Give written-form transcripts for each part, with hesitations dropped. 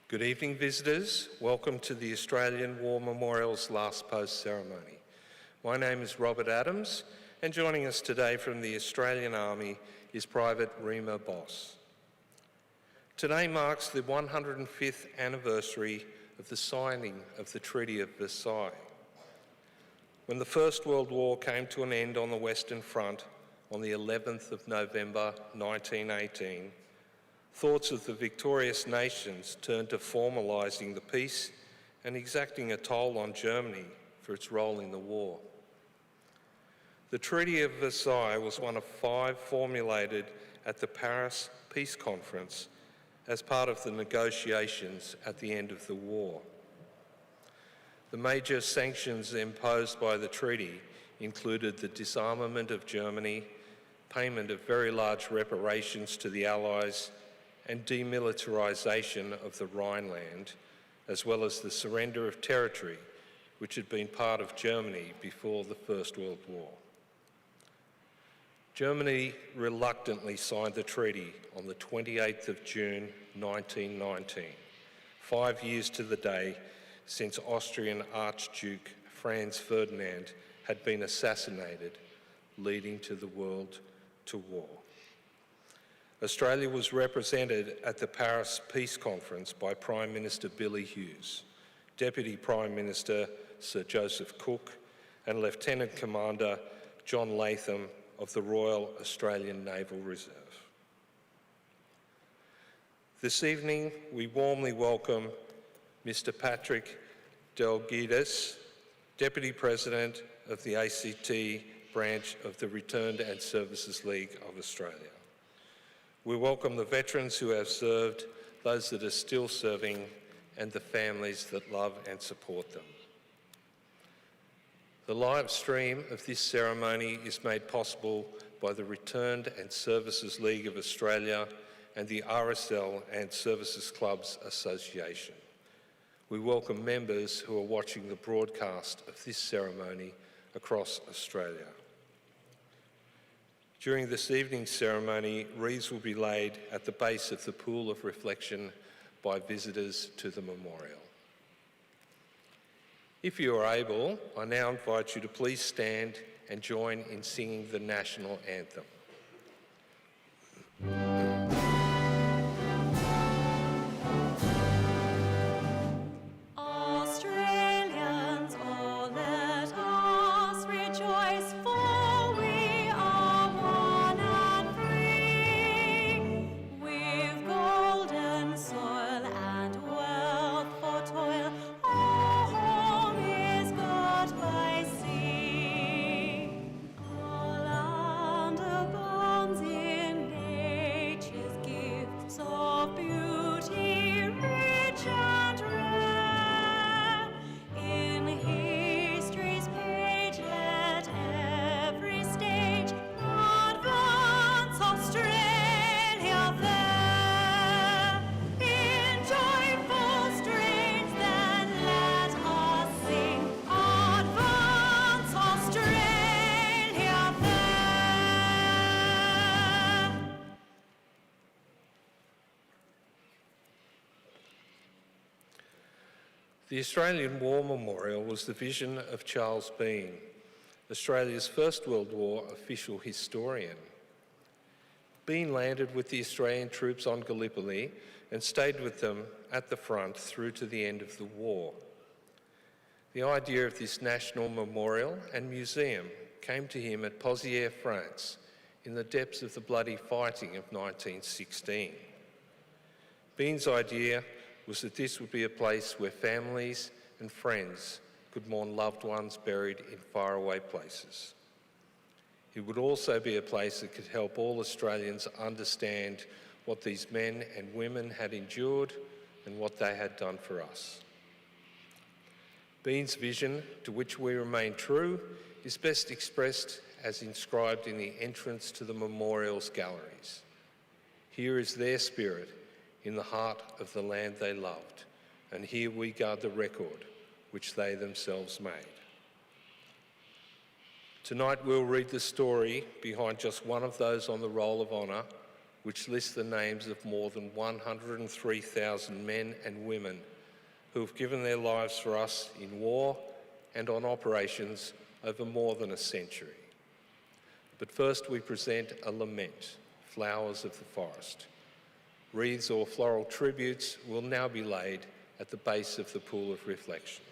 Good evening, visitors. Welcome to the Australian War Memorial's Last Post ceremony. My name is Robert Adams, and joining us today from the Australian Army is Private Rima Boss. Today marks the 105th anniversary of the signing of the Treaty of Versailles. When the First World War came to an end on the Western Front on the 11th of November 1918, thoughts of the victorious nations turned to formalising the peace and exacting a toll on Germany for its role in the war. The Treaty of Versailles was one of 5 formulated at the Paris Peace Conference as part of the negotiations at the end of the war. The major sanctions imposed by the treaty included the disarmament of Germany, payment of very large reparations to the Allies, and demilitarisation of the Rhineland, as well as the surrender of territory which had been part of Germany before the First World War. Germany reluctantly signed the treaty on the 28th of June 1919, 5 years to the day since Austrian Archduke Franz Ferdinand had been assassinated, leading to the world to war. Australia was represented at the Paris Peace Conference by Prime Minister Billy Hughes, Deputy Prime Minister Sir Joseph Cook, and Lieutenant Commander John Latham of the Royal Australian Naval Reserve. This evening, we warmly welcome Mr. Patrick Delguidas, Deputy President of the ACT branch of the Returned and Services League of Australia. We welcome the veterans who have served, those that are still serving, and the families that love and support them. The live stream of this ceremony is made possible by the Returned and Services League of Australia and the RSL and Services Clubs Association. We welcome members who are watching the broadcast of this ceremony across Australia. During this evening's ceremony, wreaths will be laid at the base of the pool of reflection by visitors to the memorial. If you are able, I now invite you to please stand and join in singing the national anthem. The Australian War Memorial was the vision of Charles Bean, Australia's First World War official historian. Bean landed with the Australian troops on Gallipoli and stayed with them at the front through to the end of the war. The idea of this national memorial and museum came to him at Pozières, France, in the depths of the bloody fighting of 1916. Bean's idea was that this would be a place where families and friends could mourn loved ones buried in faraway places. It would also be a place that could help all Australians understand what these men and women had endured and what they had done for us. Bean's vision, to which we remain true, is best expressed as inscribed in the entrance to the memorial's galleries. Here is their spirit in the heart of the land they loved, and here we guard the record which they themselves made. Tonight we'll read the story behind just one of those on the Roll of Honour, which lists the names of more than 103,000 men and women who have given their lives for us in war and on operations over more than a century. But first we present a lament, Flowers of the Forest. Wreaths or floral tributes will now be laid at the base of the pool of reflection.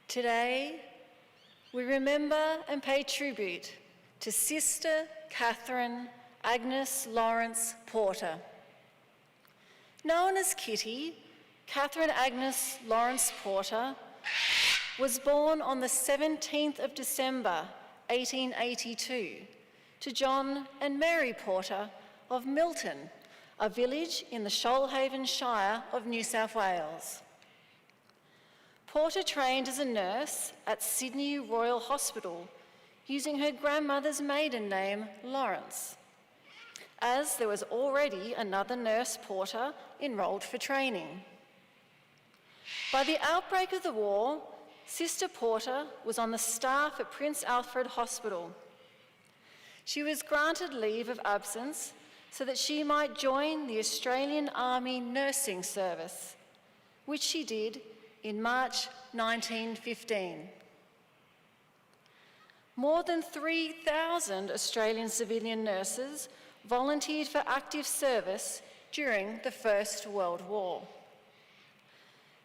Today, we remember and pay tribute to Sister Katherine Agnes Lawrence Porter. Known as Kitty, Katherine Agnes Lawrence Porter was born on the 17th of December 1882 to John and Mary Porter of Milton, a village in the Shoalhaven Shire of New South Wales. Porter trained as a nurse at Sydney Royal Hospital using her grandmother's maiden name, Lawrence, as there was already another nurse Porter enrolled for training. By the outbreak of the war, Sister Porter was on the staff at Prince Alfred Hospital. She was granted leave of absence so that she might join the Australian Army Nursing Service, which she did in March 1915. More than 3,000 Australian civilian nurses volunteered for active service during the First World War.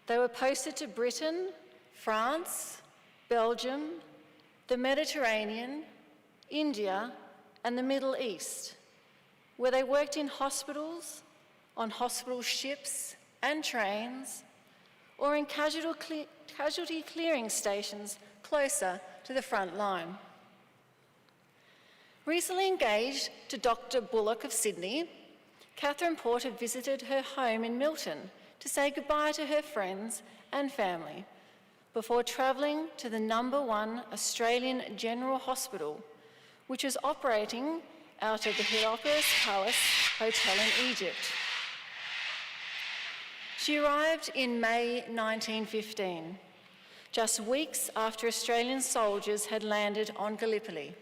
They were posted to Britain, France, Belgium, the Mediterranean, India, and the Middle East, where they worked in hospitals, on hospital ships and trains, or in casualty clearing stations closer to the front line. Recently engaged to Dr. Bullock of Sydney, Katherine Porter visited her home in Milton to say goodbye to her friends and family before travelling to the #1 Australian General Hospital, which was operating out of the Hierapolis Palace Hotel in Egypt. She arrived in May 1915, just weeks after Australian soldiers had landed on Gallipoli.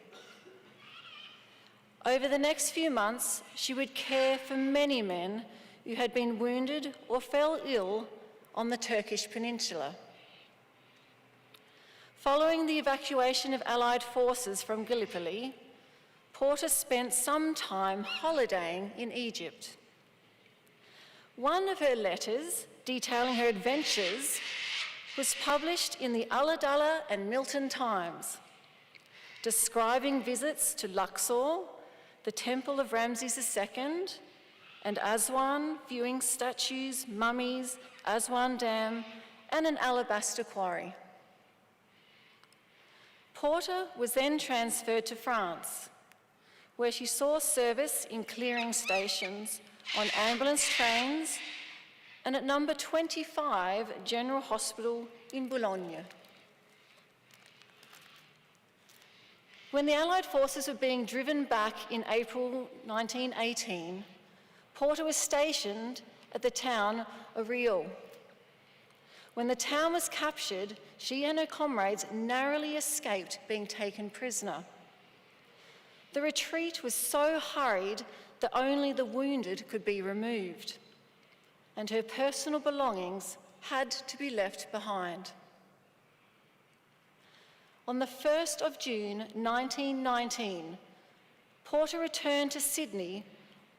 Over the next few months, she would care for many men who had been wounded or fell ill on the Turkish peninsula. Following the evacuation of Allied forces from Gallipoli, Porter spent some time holidaying in Egypt. One of her letters detailing her adventures was published in the Ulladulla and Milton Times, describing visits to Luxor, the Temple of Ramses II, and Aswan, viewing statues, mummies, Aswan Dam, and an alabaster quarry. Porter was then transferred to France, where she saw service in clearing stations, on ambulance trains, and at number 25 General Hospital in Boulogne. When the Allied forces were being driven back in April 1918, Porter was stationed at the town of Rieux. When the town was captured, she and her comrades narrowly escaped being taken prisoner. The retreat was so hurried that only the wounded could be removed, and her personal belongings had to be left behind. On the 1st of June 1919, Porter returned to Sydney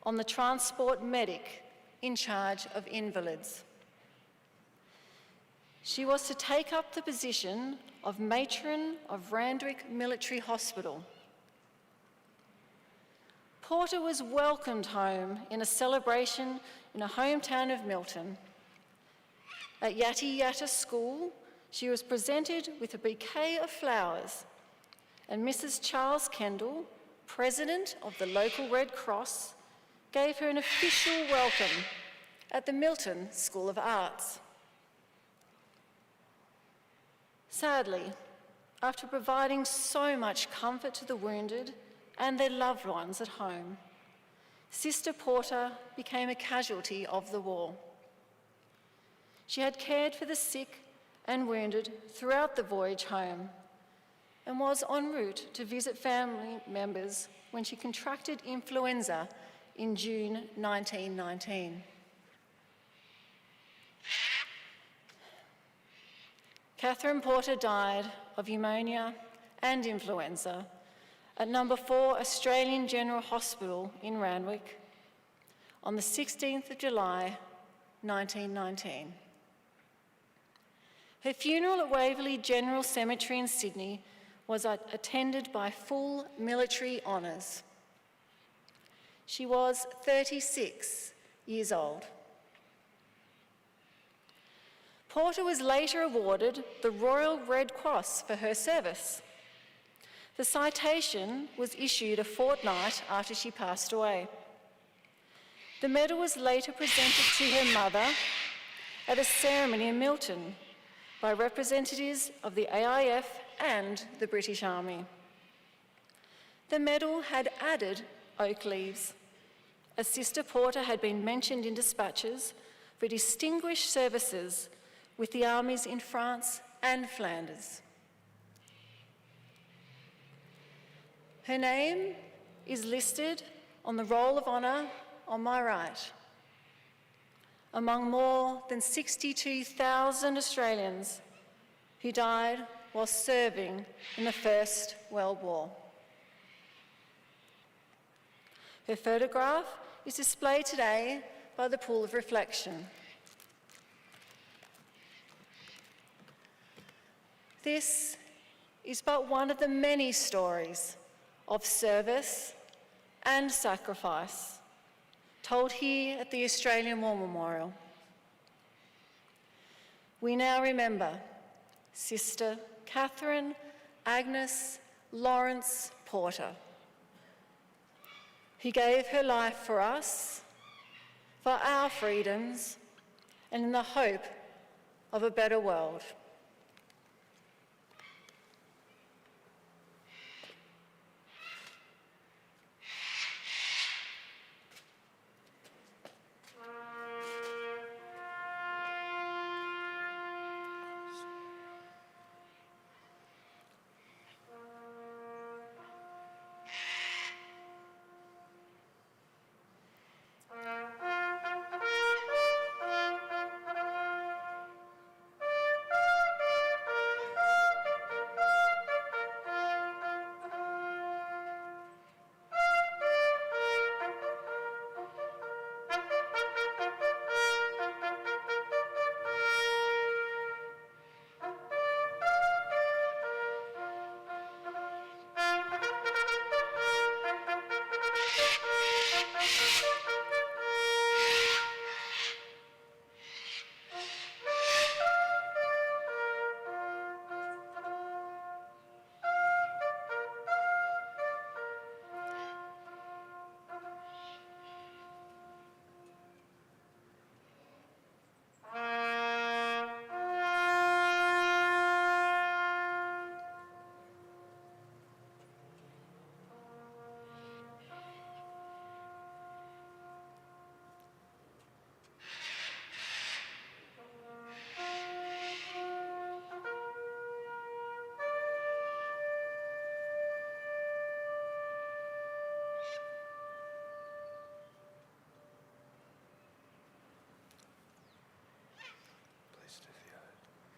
on the transport medic in charge of invalids. She was to take up the position of matron of Randwick Military Hospital. Porter was welcomed home in a celebration in a hometown of Milton. At Yatti Yatta School, she was presented with a bouquet of flowers, and Mrs. Charles Kendall, president of the local Red Cross, gave her an official welcome at the Milton School of Arts. Sadly, after providing so much comfort to the wounded and their loved ones at home, Sister Porter became a casualty of the war. She had cared for the sick and wounded throughout the voyage home and was en route to visit family members when she contracted influenza in June 1919. Katherine Porter died of pneumonia and influenza at No. 4 Australian General Hospital in Randwick on the 16th of July, 1919. Her funeral at Waverley General Cemetery in Sydney was attended by full military honours. She was 36 years old. Porter was later awarded the Royal Red Cross for her service. The citation was issued a fortnight after she passed away. The medal was later presented to her mother at a ceremony in Milton by representatives of the AIF and the British Army. The medal had added oak leaves, as Sister Porter had been mentioned in dispatches for distinguished services with the armies in France and Flanders. Her name is listed on the Roll of Honour on my right, among more than 62,000 Australians who died while serving in the First World War. Her photograph is displayed today by the Pool of Reflection. This is but one of the many stories of service and sacrifice told here at the Australian War Memorial. We now remember Sister Katherine Agnes Lawrence Porter, who gave her life for us, for our freedoms, and in the hope of a better world.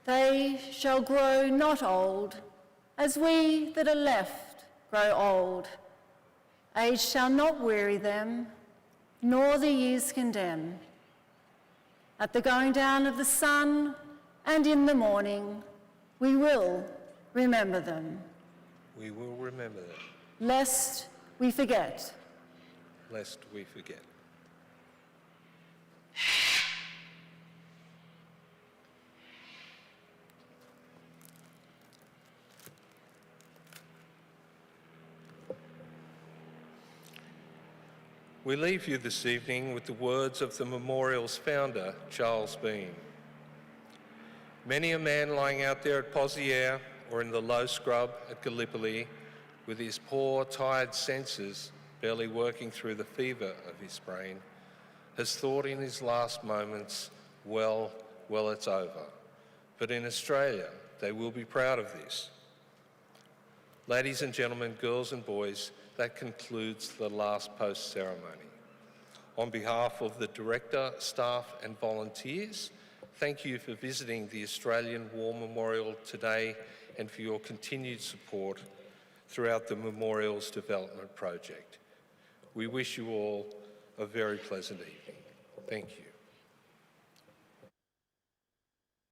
They shall grow not old, as we that are left grow old. Age shall not weary them, nor the years condemn. At the going down of the sun and in the morning, we will remember them. We will remember them, Lest we forget. lest we forget. We leave you this evening with the words of the memorial's founder, Charles Bean. Many a man lying out there at Pozieres or in the low scrub at Gallipoli, with his poor, tired senses barely working through the fever of his brain, has thought in his last moments, well, it's over. But in Australia, they will be proud of this. Ladies and gentlemen, girls and boys, that concludes the last post ceremony. On behalf of the director, staff and volunteers, thank you for visiting the Australian War Memorial today and for your continued support throughout the memorial's development project. We wish you all a very pleasant evening. Thank you.